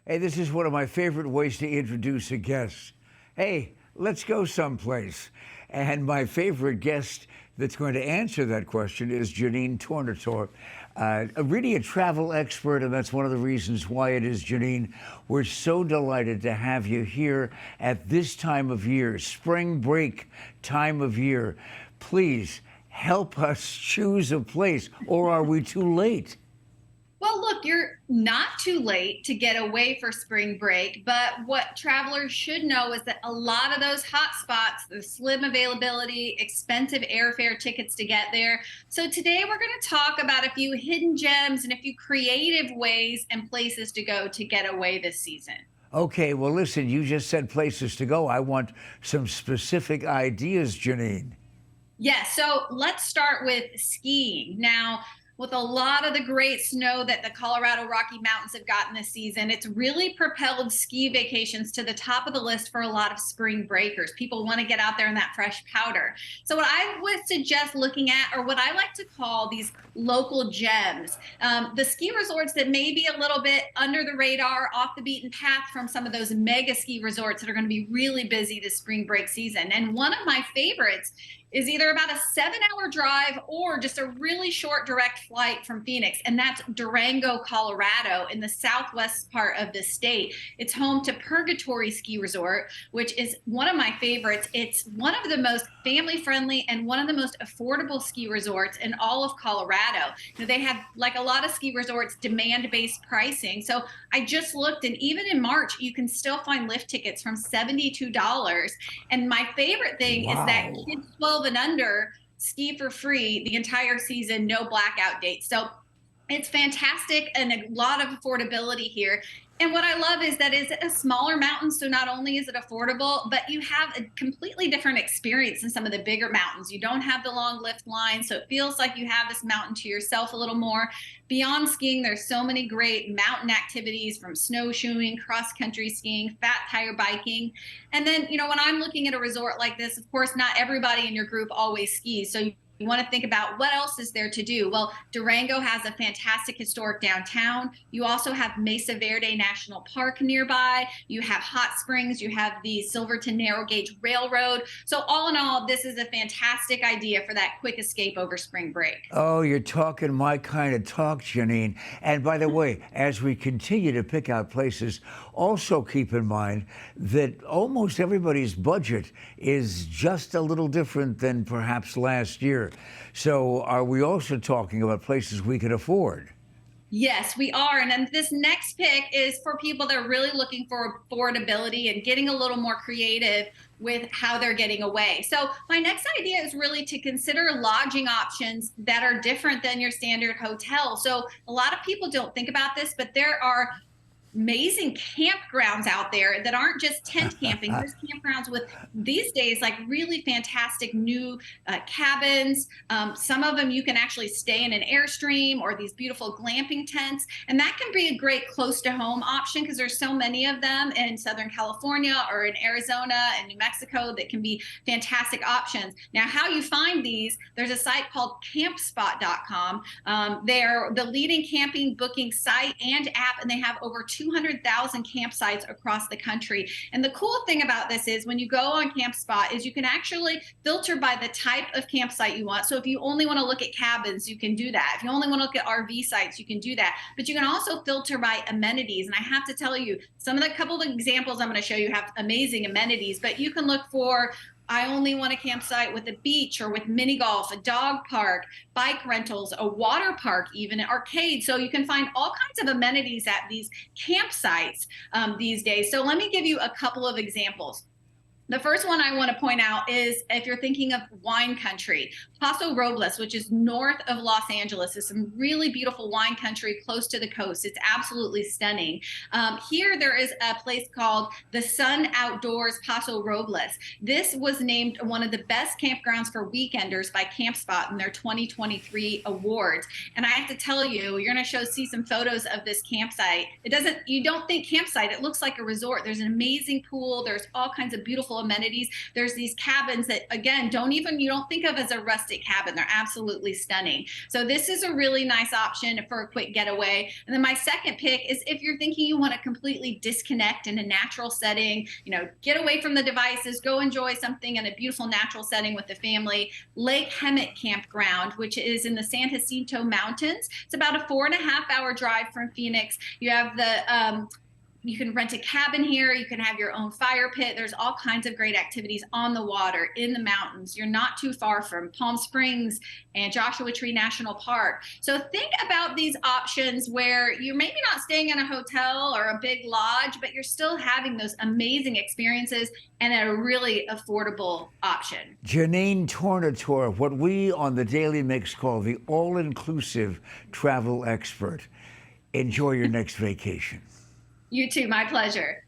Hey, this is one of my favorite ways to introduce a guest. Hey, let's go someplace. And my favorite guest that's going to answer that question is Jeanenne Tornatore, really a travel expert, and that's one of the reasons why it is, Jeanenne. We're so delighted to have you here at this time of year, spring break time of year. Please help us choose a place, or are we too late? Well, look, you're not too late to get away for spring break, but what travelers should know is that a lot of those hot spots, the slim availability, expensive airfare tickets to get there. So today we're going to talk about a few hidden gems and a few creative ways and places to go to get away this season. Okay, well, listen, you just said places to go. I want some specific ideas, Jeanenne. Yes, so let's start with skiing. Now, with a lot of the great snow that the Colorado Rocky Mountains have gotten this season, it's really propelled ski vacations to the top of the list for a lot of spring breakers. People want to get out there in that fresh powder. So what I would suggest looking at are what I like to call these local gems, the ski resorts that may be a little bit under the radar, off the beaten path from some of those mega ski resorts that are going to be really busy this spring break season. And one of my favorites is either about a 7-hour drive or just a really short direct flight from Phoenix. And that's Durango, Colorado, in the southwest part of the state. It's home to Purgatory Ski Resort, which is one of my favorites. It's one of the most family friendly and one of the most affordable ski resorts in all of Colorado. You know, they have, like a lot of ski resorts, demand-based pricing. So I just looked, and even in March, you can still find lift tickets from $72. And my favorite thing is that Wow. kids 12 and under ski for free the entire season, no blackout dates. So it's fantastic and a lot of affordability here. And what I love is that it's a smaller mountain. So not only is it affordable, but you have a completely different experience than some of the bigger mountains. You don't have the long lift line. So it feels like you have this mountain to yourself a little more. Beyond skiing, there's so many great mountain activities, from snowshoeing, cross country skiing, fat tire biking. And then, you know, when I'm looking at a resort like this, of course, not everybody in your group always skis. So you want to think about what else is there to do. Well, Durango has a fantastic historic downtown. You also have Mesa Verde National Park nearby. You have hot springs. You have the Silverton Narrow Gauge Railroad. So all in all, this is a fantastic idea for that quick escape over spring break. Oh, you're talking my kind of talk, Jeanenne. And by the way, as we continue to pick out places, also keep in mind that almost everybody's budget is just a little different than perhaps last year. So are we also talking about places we can afford? Yes, we are. And then this next pick is for people that are really looking for affordability and getting a little more creative with how they're getting away. So my next idea is really to consider lodging options that are different than your standard hotel. So a lot of people don't think about this, but there are amazing campgrounds out there that aren't just tent camping. There's campgrounds with, these days, like really fantastic new cabins. Some of them you can actually stay in an Airstream or these beautiful glamping tents. And that can be a great close to home option because there's so many of them in Southern California or in Arizona and New Mexico that can be fantastic options. Now, how you find these, there's a site called campspot.com. They're the leading camping booking site and app, and they have over 200,000 campsites across the country. And the cool thing about this is when you go on CampSpot is you can actually filter by the type of campsite you want. So if you only want to look at cabins, you can do that. If you only want to look at RV sites, you can do that. But you can also filter by amenities. And I have to tell you, some of the couple of examples I'm going to show you have amazing amenities, but you can look for, I only want a campsite with a beach or with mini golf, a dog park, bike rentals, a water park, even an arcade. So you can find all kinds of amenities at these campsites these days. So let me give you a couple of examples. The first one I want to point out is if you're thinking of wine country, Paso Robles, which is north of Los Angeles, is some really beautiful wine country close to the coast. It's absolutely stunning. Here there is a place called the Sun Outdoors Paso Robles. This was named one of the best campgrounds for weekenders by CampSpot in their 2023 awards. And I have to tell you, you're going to see some photos of this campsite. You don't think campsite, it looks like a resort. There's an amazing pool. There's all kinds of beautiful beautiful amenities. There's these cabins that, again, you don't think of as a rustic cabin. They're absolutely stunning. So this is a really nice option for a quick getaway. And then my second pick is if you're thinking you want to completely disconnect in a natural setting, get away from the devices, go enjoy something in a beautiful natural setting with the family. Lake Hemet Campground, which is in the San Jacinto Mountains. It's about a 4.5-hour drive from Phoenix. You have you can rent a cabin here. You can have your own fire pit. There's all kinds of great activities on the water, in the mountains. You're not too far from Palm Springs and Joshua Tree National Park. So think about these options where you're maybe not staying in a hotel or a big lodge, but you're still having those amazing experiences and at a really affordable option. Jeanenne Tornatore, what we on the Daily Mix call the all-inclusive travel expert. Enjoy your next vacation. You too. My pleasure.